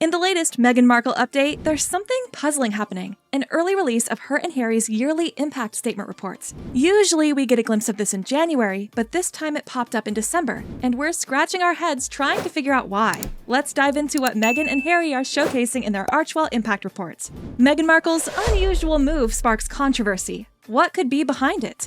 In the latest Meghan Markle update, there's something puzzling happening. An early release of her and Harry's yearly impact statement reports. Usually we get a glimpse of this in January, but this time it popped up in December, and we're scratching our heads trying to figure out why. Let's dive into what Meghan and Harry are showcasing in their Archewell impact reports. Meghan Markle's unusual move sparks controversy. What could be behind it?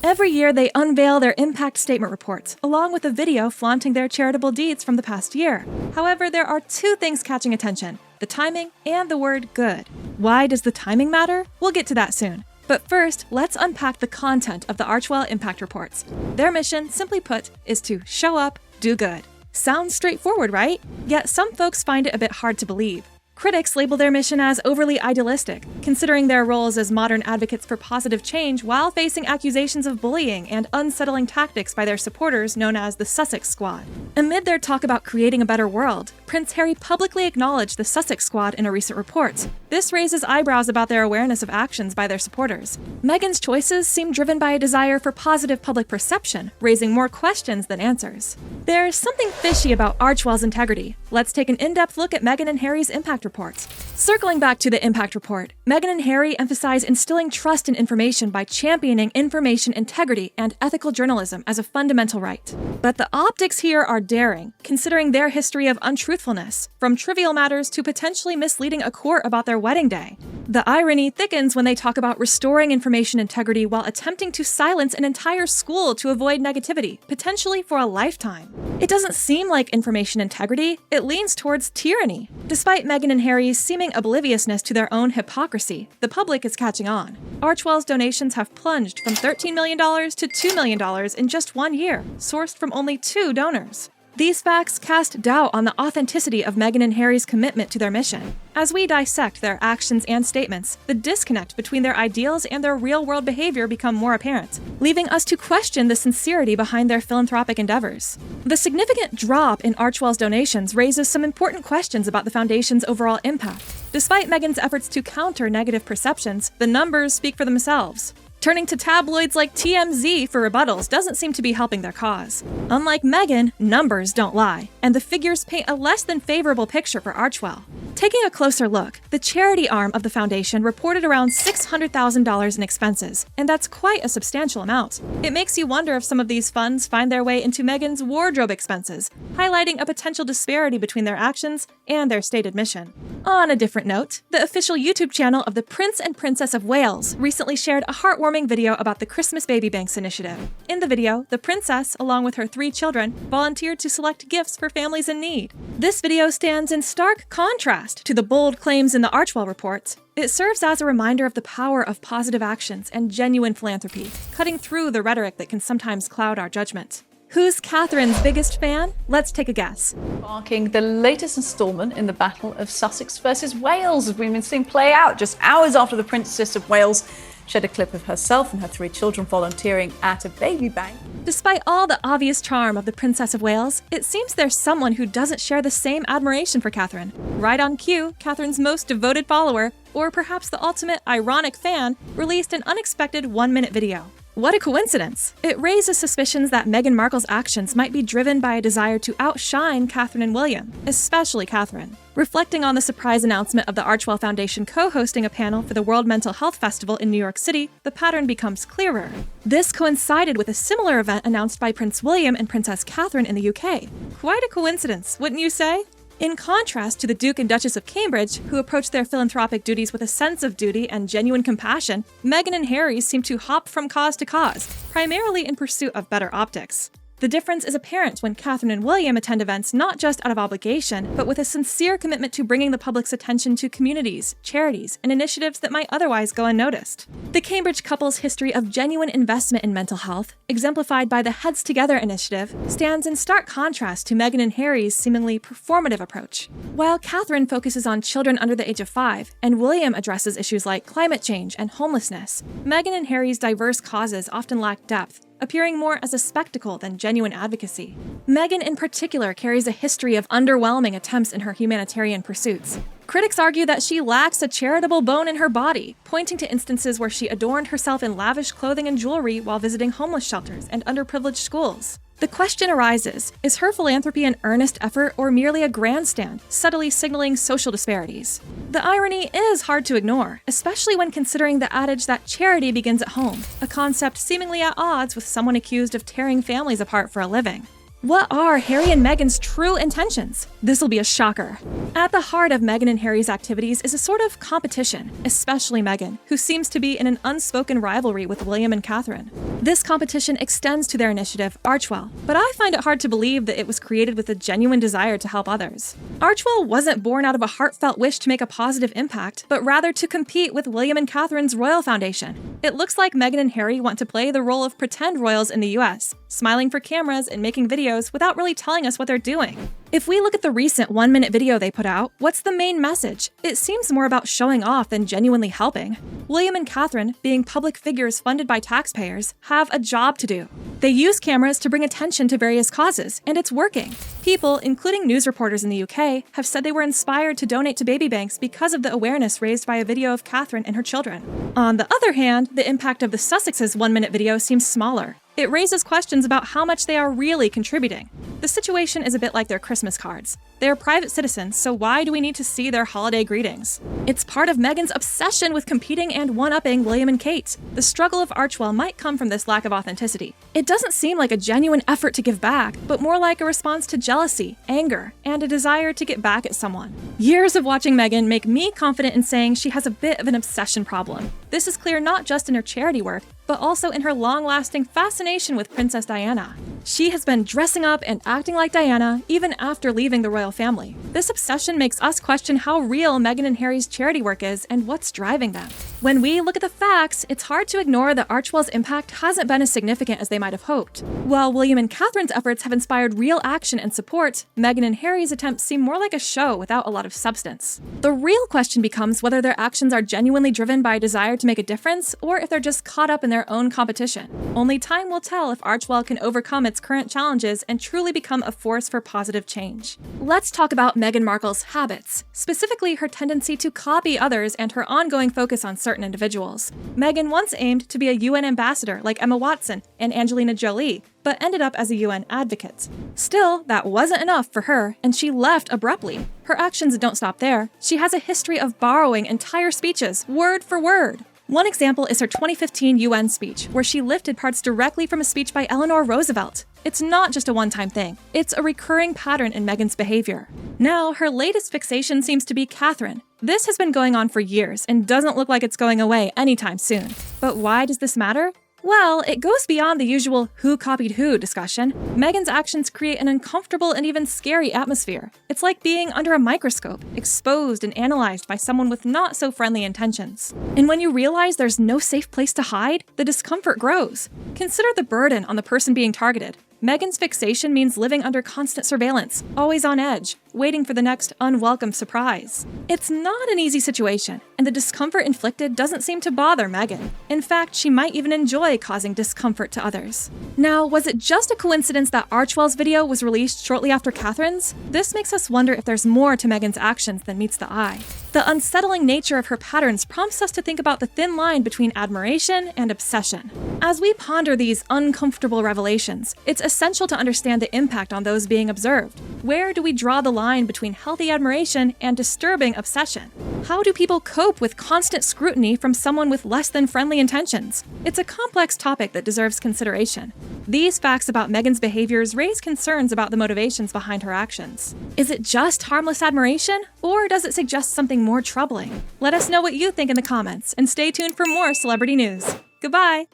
Every year, they unveil their impact statement reports, along with a video flaunting their charitable deeds from the past year. However, there are two things catching attention: the timing and the word good. Why does the timing matter? We'll get to that soon. But first, let's unpack the content of the Archewell impact reports. Their mission, simply put, is to show up, do good. Sounds straightforward, right? Yet some folks find it a bit hard to believe. Critics label their mission as overly idealistic, considering their roles as modern advocates for positive change while facing accusations of bullying and unsettling tactics by their supporters known as the Sussex Squad. Amid their talk about creating a better world, Prince Harry publicly acknowledged the Sussex Squad in a recent report. This raises eyebrows about their awareness of actions by their supporters. Meghan's choices seem driven by a desire for positive public perception, raising more questions than answers. There's something fishy about Archewell's integrity. Let's take an in-depth look at Meghan and Harry's impact reports. Circling back to the impact report, Meghan and Harry emphasize instilling trust in information by championing information integrity and ethical journalism as a fundamental right. But the optics here are daring, considering their history of untruthfulness, from trivial matters to potentially misleading a court about their wedding day. The irony thickens when they talk about restoring information integrity while attempting to silence an entire school to avoid negativity, potentially for a lifetime. It doesn't seem like information integrity, it leans towards tyranny. Despite Meghan and Harry's seeming obliviousness to their own hypocrisy, the public is catching on. Archewell's donations have plunged from $13 million to $2 million in just 1 year, sourced from only 2 donors. These facts cast doubt on the authenticity of Meghan and Harry's commitment to their mission. As we dissect their actions and statements, the disconnect between their ideals and their real-world behavior become more apparent, leaving us to question the sincerity behind their philanthropic endeavors. The significant drop in Archewell's donations raises some important questions about the foundation's overall impact. Despite Meghan's efforts to counter negative perceptions, the numbers speak for themselves. Turning to tabloids like TMZ for rebuttals doesn't seem to be helping their cause. Unlike Meghan, numbers don't lie, and the figures paint a less than favorable picture for Archewell. Taking a closer look, the charity arm of the foundation reported around $600,000 in expenses, and that's quite a substantial amount. It makes you wonder if some of these funds find their way into Meghan's wardrobe expenses, highlighting a potential disparity between their actions and their stated mission. On a different note, the official YouTube channel of the Prince and Princess of Wales recently shared a heartwarming video about the Christmas Baby Banks initiative. In the video, the princess, along with her 3 children, volunteered to select gifts for families in need. This video stands in stark contrast to the bold claims in the Archewell report. It serves as a reminder of the power of positive actions and genuine philanthropy, cutting through the rhetoric that can sometimes cloud our judgment. Who's Catherine's biggest fan? Let's take a guess. Marking the latest installment in the battle of Sussex versus Wales, as we've been seeing play out just hours after the Princess of Wales shared a clip of herself and her 3 children volunteering at a baby bank. Despite all the obvious charm of the Princess of Wales, it seems there's someone who doesn't share the same admiration for Catherine. Right on cue, Catherine's most devoted follower, or perhaps the ultimate ironic fan, released an unexpected 1-minute video. What a coincidence! It raises suspicions that Meghan Markle's actions might be driven by a desire to outshine Catherine and William, especially Catherine. Reflecting on the surprise announcement of the Archewell Foundation co-hosting a panel for the World Mental Health Festival in New York City, the pattern becomes clearer. This coincided with a similar event announced by Prince William and Princess Catherine in the UK. Quite a coincidence, wouldn't you say? In contrast to the Duke and Duchess of Cambridge, who approach their philanthropic duties with a sense of duty and genuine compassion, Meghan and Harry seem to hop from cause to cause, primarily in pursuit of better optics. The difference is apparent when Catherine and William attend events not just out of obligation, but with a sincere commitment to bringing the public's attention to communities, charities, and initiatives that might otherwise go unnoticed. The Cambridge couple's history of genuine investment in mental health, exemplified by the Heads Together initiative, stands in stark contrast to Meghan and Harry's seemingly performative approach. While Catherine focuses on children under the age of 5, and William addresses issues like climate change and homelessness, Meghan and Harry's diverse causes often lack depth, appearing more as a spectacle than genuine advocacy. Meghan in particular carries a history of underwhelming attempts in her humanitarian pursuits. Critics argue that she lacks a charitable bone in her body, pointing to instances where she adorned herself in lavish clothing and jewelry while visiting homeless shelters and underprivileged schools. The question arises, is her philanthropy an earnest effort or merely a grandstand, subtly signaling social disparities? The irony is hard to ignore, especially when considering the adage that charity begins at home, a concept seemingly at odds with someone accused of tearing families apart for a living. What are Harry and Meghan's true intentions? This'll be a shocker. At the heart of Meghan and Harry's activities is a sort of competition, especially Meghan, who seems to be in an unspoken rivalry with William and Catherine. This competition extends to their initiative, Archewell, but I find it hard to believe that it was created with a genuine desire to help others. Archewell wasn't born out of a heartfelt wish to make a positive impact, but rather to compete with William and Catherine's Royal Foundation. It looks like Meghan and Harry want to play the role of pretend royals in the US, smiling for cameras and making videos without really telling us what they're doing. If we look at the recent 1-minute video they put out, what's the main message? It seems more about showing off than genuinely helping. William and Catherine, being public figures funded by taxpayers, have a job to do. They use cameras to bring attention to various causes, and it's working. People, including news reporters in the UK, have said they were inspired to donate to baby banks because of the awareness raised by a video of Catherine and her children. On the other hand, the impact of the Sussex's 1-minute video seems smaller. It raises questions about how much they are really contributing. The situation is a bit like their Christmas cards. They are private citizens, so why do we need to see their holiday greetings? It's part of Meghan's obsession with competing and one-upping William and Kate. The struggle of Archewell might come from this lack of authenticity. It doesn't seem like a genuine effort to give back, but more like a response to jealousy, anger, and a desire to get back at someone. Years of watching Meghan make me confident in saying she has a bit of an obsession problem. This is clear not just in her charity work, but also in her long-lasting fascination with Princess Diana. She has been dressing up and acting like Diana even after leaving the royal family. This obsession makes us question how real Meghan and Harry's charity work is and what's driving them. When we look at the facts, it's hard to ignore that Archewell's impact hasn't been as significant as they might have hoped. While William and Catherine's efforts have inspired real action and support, Meghan and Harry's attempts seem more like a show without a lot of substance. The real question becomes whether their actions are genuinely driven by a desire to make a difference, or if they're just caught up in their own competition. Only time will tell if Archewell can overcome its current challenges and truly become a force for positive change. Let's talk about Meghan Markle's habits, specifically her tendency to copy others and her ongoing focus on certain individuals. Meghan once aimed to be a UN ambassador like Emma Watson and Angelina Jolie, but ended up as a UN advocate. Still, that wasn't enough for her, and she left abruptly. Her actions don't stop there. She has a history of borrowing entire speeches, word for word. One example is her 2015 UN speech, where she lifted parts directly from a speech by Eleanor Roosevelt. It's not just a one-time thing. It's a recurring pattern in Meghan's behavior. Now, her latest fixation seems to be Catherine. This has been going on for years and doesn't look like it's going away anytime soon. But why does this matter? Well, it goes beyond the usual who copied who discussion. Meghan's actions create an uncomfortable and even scary atmosphere. It's like being under a microscope, exposed and analyzed by someone with not so friendly intentions. And when you realize there's no safe place to hide, the discomfort grows. Consider the burden on the person being targeted. Meghan's fixation means living under constant surveillance, always on edge, waiting for the next unwelcome surprise. It's not an easy situation, and the discomfort inflicted doesn't seem to bother Meghan. In fact, she might even enjoy causing discomfort to others. Now, was it just a coincidence that Archewell's video was released shortly after Catherine's? This makes us wonder if there's more to Meghan's actions than meets the eye. The unsettling nature of her patterns prompts us to think about the thin line between admiration and obsession. As we ponder these uncomfortable revelations, it's essential to understand the impact on those being observed. Where do we draw the line between healthy admiration and disturbing obsession? How do people cope with constant scrutiny from someone with less than friendly intentions? It's a complex topic that deserves consideration. These facts about Meghan's behaviors raise concerns about the motivations behind her actions. Is it just harmless admiration, or does it suggest something more troubling? Let us know what you think in the comments, and stay tuned for more celebrity news. Goodbye!